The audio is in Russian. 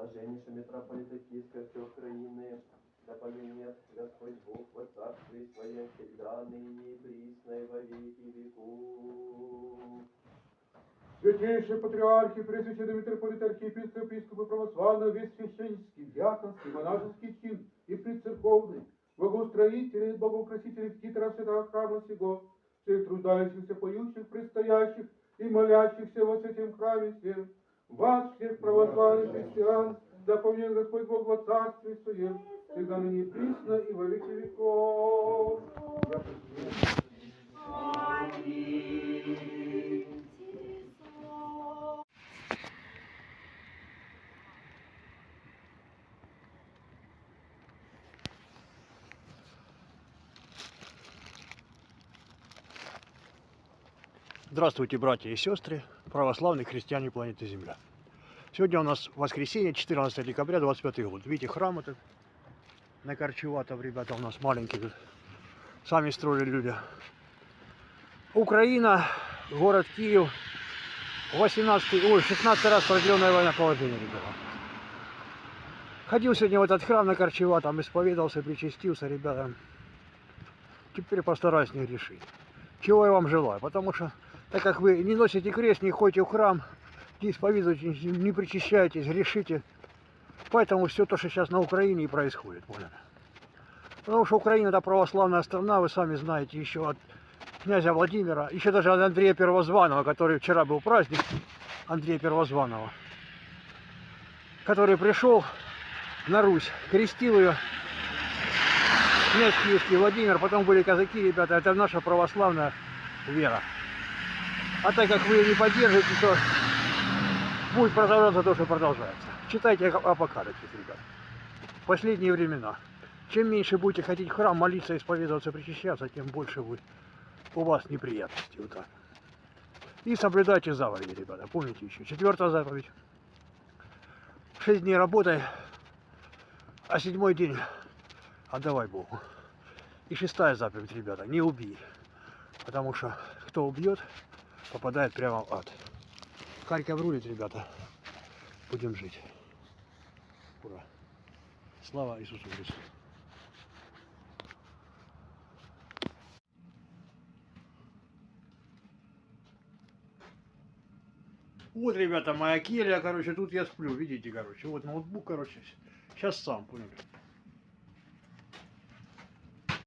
Блаженнейший митрополита Киевской Украины, да поменет Господь Бог во царстве Своем всегда, ныне и присно и во веки веков. Святейшие патриархи, пресвященный митрополит, архиепископ, епископы православные, весь священнический, диаконский, монашеский чин и предцерковный, богоустроители, богоукрасители ктитора святого храма сего, всех труждающихся, поющих, предстоящих и молящихся во святем храме всем, вас, всех православных христиан, да помнит Господь Бог во царстве Своем, всегда ныне и присно и во веки веков. Здравствуйте, братья и сестры, православные христиане планеты Земля. Сегодня у нас воскресенье, 14 декабря, 25 год. Видите, храм этот на Корчеватов, ребята, у нас маленький тут. Сами строили люди. Украина, город Киев, 16 раз продленное военное положение, ребята. Ходил сегодня в этот храм на Корчеватом, исповедался, причастился, ребята. Теперь постараюсь не грешить. Чего я вам желаю, потому что так как вы не носите крест, не ходите в храм, не исповедуетесь, не причащаетесь, грешите. Поэтому все то, что сейчас на Украине и происходит. Поняли? Потому что Украина — это православная страна, вы сами знаете, еще от князя Владимира, еще даже от Андрея Первозванного, который вчера был праздник, Андрея Первозванного, который пришел на Русь, крестил ее, князь Киевский Владимир, потом были казаки, ребята, это наша православная вера. А так как вы не поддержите, то будет продолжаться то, что продолжается. Читайте Апокалипсис, ребят. В последние времена. Чем меньше будете ходить в храм, молиться, исповедоваться, причащаться, тем больше будет у вас неприятностей. Вот так. И соблюдайте заповеди, ребята. Помните еще. 4-я заповедь. 6 дней работай, а 7-й день отдавай Богу. И 6-я заповедь, ребята. Не убей. Потому что кто убьет, попадает прямо в ад. Харьков рулит, ребята. Будем жить. Ура. Слава Иисусу Христу. Вот, ребята, моя келья, короче, тут я сплю, видите, короче. Вот ноутбук, короче. Сейчас сам, поняли.